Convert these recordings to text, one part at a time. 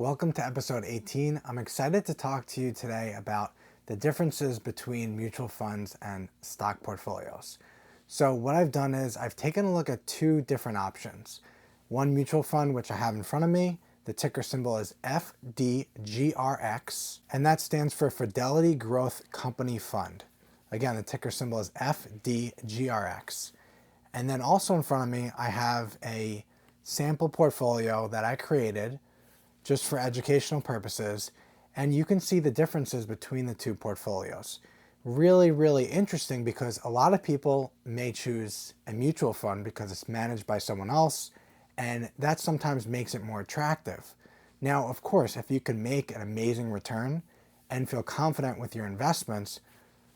Welcome to episode 18. I'm excited to talk to you today about the differences between mutual funds and stock portfolios. So what I've done is I've taken a look at two different options. One mutual fund, which I have in front of me, the ticker symbol is FDGRX, and that stands for Fidelity Growth Company Fund. Again, the ticker symbol is FDGRX. And then also in front of me, I have a sample portfolio that I created just for educational purposes, and you can see the differences between the two portfolios. Really interesting because a lot of people may choose a mutual fund because it's managed by someone else, and that sometimes makes it more attractive. Now, of course, if you can make an amazing return and feel confident with your investments,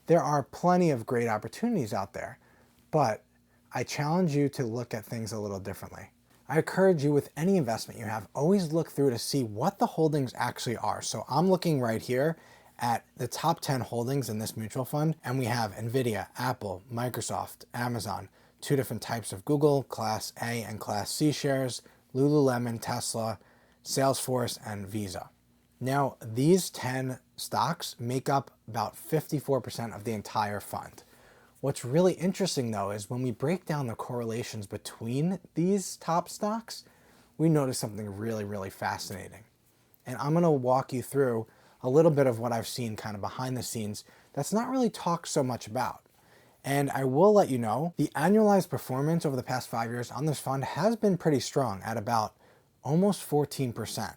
there are plenty of great opportunities out there, but I challenge you to look at things a little differently. I encourage you with any investment you have, always look through to see what the holdings actually are. So I'm looking right here at the top 10 holdings in this mutual fund, and we have Nvidia, Apple, Microsoft, Amazon, two different types of Google, Class A and Class C shares, Lululemon, Tesla, Salesforce, and Visa. Now, these 10 stocks make up about 54% of the entire fund. What's really interesting though is when we break down the correlations between these top stocks, we notice something really fascinating. And I'm gonna walk you through a little bit of what I've seen kind of behind the scenes that's not really talked so much about. And I will let you know, the annualized performance over the past 5 years on this fund has been pretty strong at about almost 14%.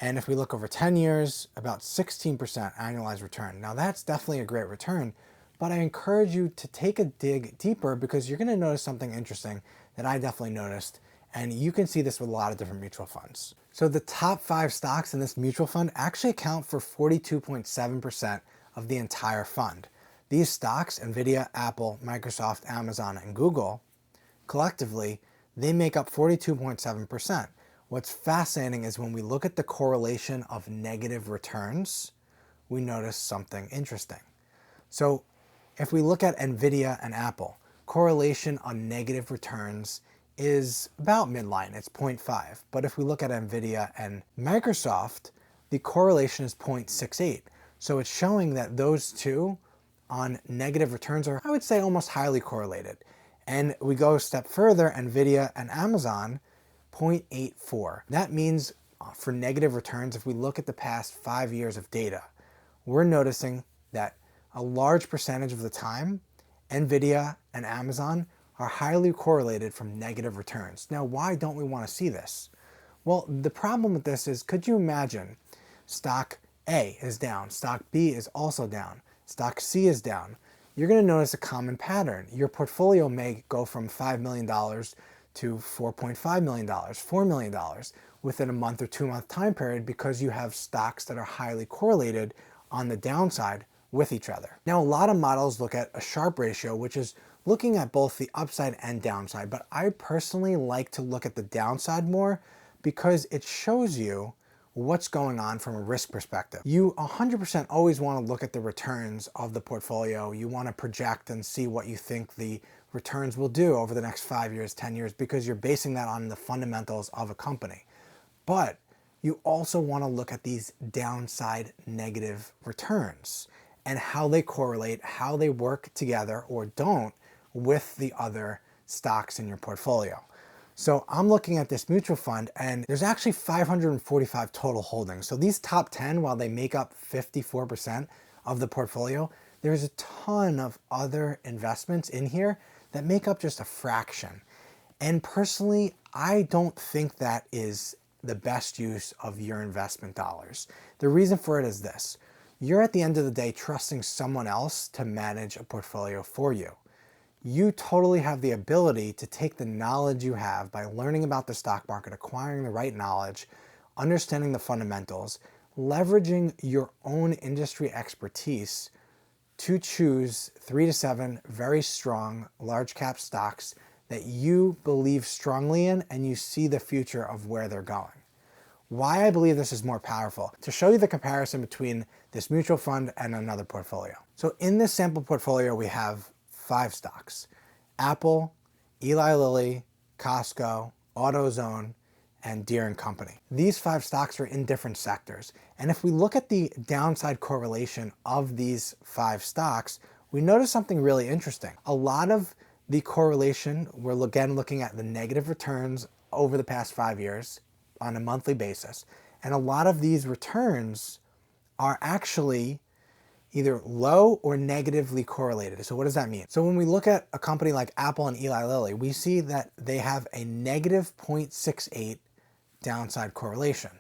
And if we look over 10 years, about 16% annualized return. Now that's definitely a great return, but I encourage you to take a dig deeper because you're gonna notice something interesting that I definitely noticed, and you can see this with a lot of different mutual funds. So the top 5 stocks in this mutual fund actually account for 42.7% of the entire fund. These stocks, Nvidia, Apple, Microsoft, Amazon, and Google, collectively, they make up 42.7%. What's fascinating is when we look at the correlation of negative returns, we notice something interesting. So if we look at Nvidia and Apple, correlation on negative returns is about midline, it's 0.5. But if we look at Nvidia and Microsoft, the correlation is 0.68. So it's showing that those two on negative returns are, I would say, almost highly correlated. And we go a step further, Nvidia and Amazon, 0.84. That means for negative returns, if we look at the past 5 years of data, we're noticing that a large percentage of the time, Nvidia and Amazon are highly correlated from negative returns. Now, why don't we want to see this? Well, the problem with this is, could you imagine stock A is down, stock B is also down, stock C is down. You're going to notice a common pattern. Your portfolio may go from $5 million to $4.5 million, $4 million within a month or 2 month time period because you have stocks that are highly correlated on the downside with each other. Now, a lot of models look at a Sharpe ratio, which is looking at both the upside and downside, but I personally like to look at the downside more because it shows you what's going on from a risk perspective. You 100% always want to look at the returns of the portfolio. You want to project and see what you think the returns will do over the next 5 years, 10 years, because you're basing that on the fundamentals of a company. But you also want to look at these downside negative returns and how they correlate, how they work together or don't with the other stocks in your portfolio. So I'm looking at this mutual fund and there's actually 545 total holdings. So these top 10, while they make up 54% of the portfolio, there's a ton of other investments in here that make up just a fraction. And personally, I don't think that is the best use of your investment dollars. The reason for it is this. You're at the end of the day trusting someone else to manage a portfolio for you. You totally have the ability to take the knowledge you have by learning about the stock market, acquiring the right knowledge, understanding the fundamentals, leveraging your own industry expertise to choose 3 to 7 very strong large cap stocks that you believe strongly in and you see the future of where they're going. Why I believe this is more powerful, to show you the comparison between this mutual fund and another portfolio. So in this sample portfolio, we have 5 stocks: Apple, Eli Lilly, Costco, AutoZone, and Deere and Company. These 5 stocks are in different sectors. And if we look at the downside correlation of these 5 stocks, we notice something really interesting. A lot of the correlation, we're again looking at the negative returns over the past 5 years on a monthly basis. And a lot of these returns are actually either low or negatively correlated. So what does that mean? So when we look at a company like Apple and Eli Lilly, we see that they have a negative 0.68 downside correlation.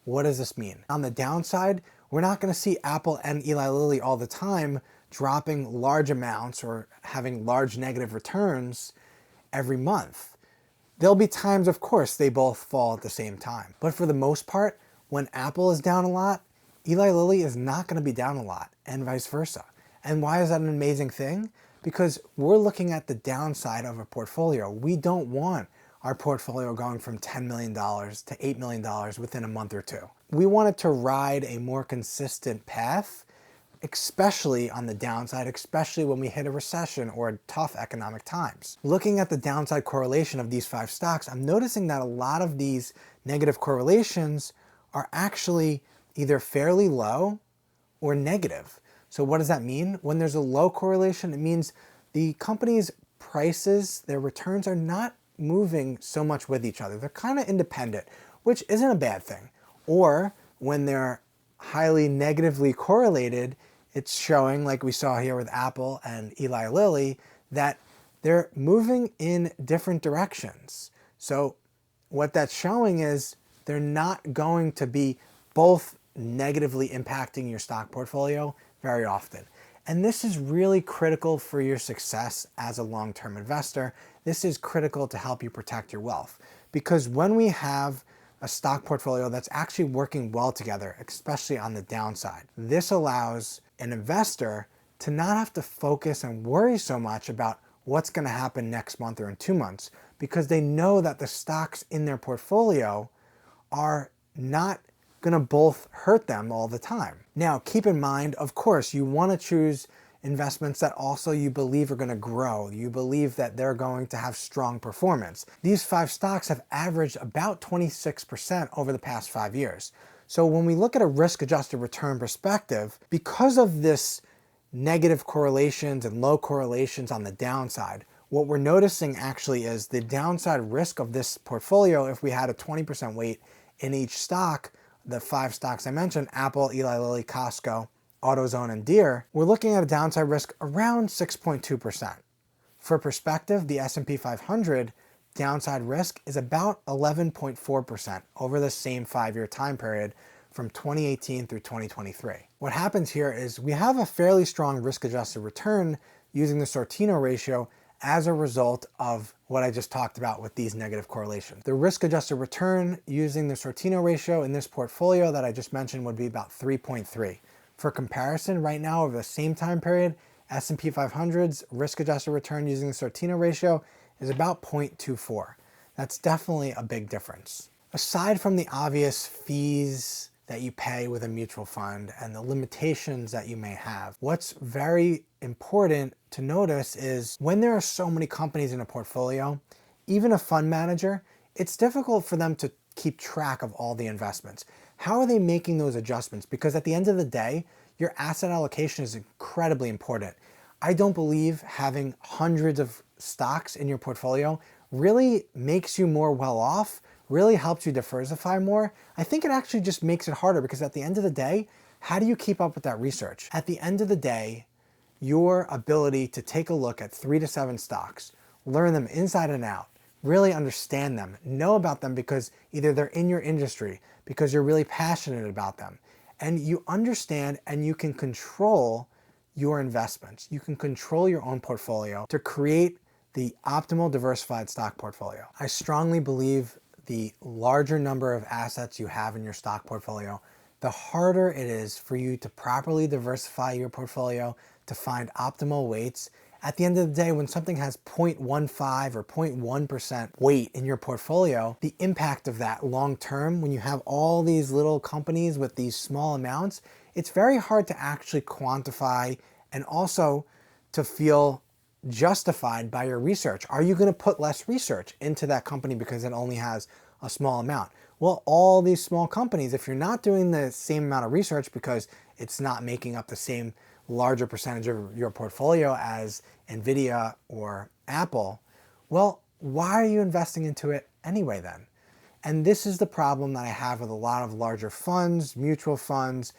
What does this mean? On the downside, we're not going to see Apple and Eli Lilly all the time dropping large amounts or having large negative returns every month. There'll be times, of course, they both fall at the same time. But for the most part, when Apple is down a lot, Eli Lilly is not going to be down a lot, and vice versa. And why is that an amazing thing? Because we're looking at the downside of a portfolio. We don't want our portfolio going from $10 million to $8 million within a month or two. We want it to ride a more consistent path, especially on the downside, especially when we hit a recession or tough economic times. Looking at the downside correlation of these 5 stocks, I'm noticing that a lot of these negative correlations are actually either fairly low or negative. So what does that mean? When there's a low correlation, it means the company's prices, their returns are not moving so much with each other. They're kind of independent, which isn't a bad thing. Or when they're highly negatively correlated, it's showing, like we saw here with Apple and Eli Lilly, that they're moving in different directions. So what that's showing is they're not going to be both negatively impacting your stock portfolio very often. And this is really critical for your success as a long-term investor. This is critical to help you protect your wealth. Because when we have a stock portfolio that's actually working well together, especially on the downside, this allows an investor to not have to focus and worry so much about what's going to happen next month or in 2 months, because they know that the stocks in their portfolio are not going to both hurt them all the time. Now, keep in mind, of course, you want to choose investments that also you believe are going to grow. You believe that they're going to have strong performance. These 5 stocks have averaged about 26% over the past 5 years. So when we look at a risk-adjusted return perspective, because of this negative correlations and low correlations on the downside, what we're noticing actually is the downside risk of this portfolio, if we had a 20% weight in each stock, the 5 stocks I mentioned, Apple, Eli Lilly, Costco, AutoZone, and Deere, we're looking at a downside risk around 6.2%. For perspective, the S&P 500 downside risk is about 11.4% over the same 5-year time period from 2018 through 2023. What happens here is we have a fairly strong risk-adjusted return using the Sortino ratio as a result of what I just talked about with these negative correlations. The risk-adjusted return using the Sortino ratio in this portfolio that I just mentioned would be about 3.3. For comparison, right now over the same time period, S&P 500's risk-adjusted return using the Sortino ratio is about 0.24. That's definitely a big difference. Aside from the obvious fees that you pay with a mutual fund and the limitations that you may have, what's very important to notice is when there are so many companies in a portfolio, even a fund manager, it's difficult for them to keep track of all the investments. How are they making those adjustments? Because at the end of the day, your asset allocation is incredibly important. I don't believe having hundreds of stocks in your portfolio really makes you more well off, really helps you diversify more. I think it actually just makes it harder, because at the end of the day, how do you keep up with that research? At the end of the day, your ability to take a look at 3 to 7 stocks, learn them inside and out, really understand them, know about them because either they're in your industry, because you're really passionate about them, and you understand and you can control your investments. You can control your own portfolio to create the optimal diversified stock portfolio. I strongly believe the larger number of assets you have in your stock portfolio, the harder it is for you to properly diversify your portfolio, to find optimal weights. At the end of the day, when something has 0.15 or 0.1% weight in your portfolio, the impact of that long term, when you have all these little companies with these small amounts, it's very hard to actually quantify and also to feel justified by your research. Are you going to put less research into that company because it only has a small amount. Well, all these small companies, if you're not doing the same amount of research because it's not making up the same larger percentage of your portfolio as Nvidia or Apple, well, why are you investing into it anyway then? And this is the problem that I have with a lot of larger funds, mutual funds,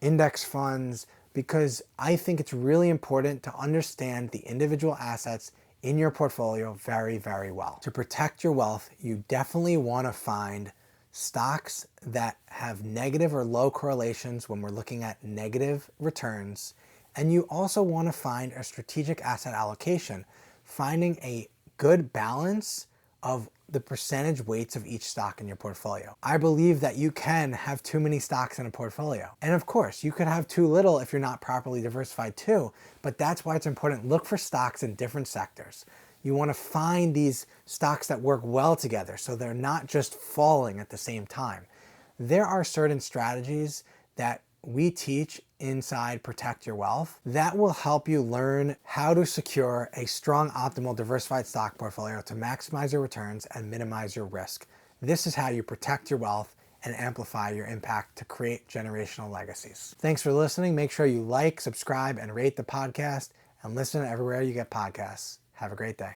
index funds, because I think it's really important to understand the individual assets in your portfolio very, very well. To protect your wealth, you definitely want to find stocks that have negative or low correlations when we're looking at negative returns. And you also want to find a strategic asset allocation, finding a good balance of the percentage weights of each stock in your portfolio. I believe that you can have too many stocks in a portfolio. And of course, you could have too little if you're not properly diversified too, but that's why it's important. Look for stocks in different sectors. You want to find these stocks that work well together so they're not just falling at the same time. There are certain strategies that we teach inside Protect Your Wealth that will help you learn how to secure a strong, optimal, diversified stock portfolio to maximize your returns and minimize your risk. This is how you protect your wealth and amplify your impact to create generational legacies. Thanks for listening. Make sure you like, subscribe, and rate the podcast, and listen everywhere you get podcasts. Have a great day.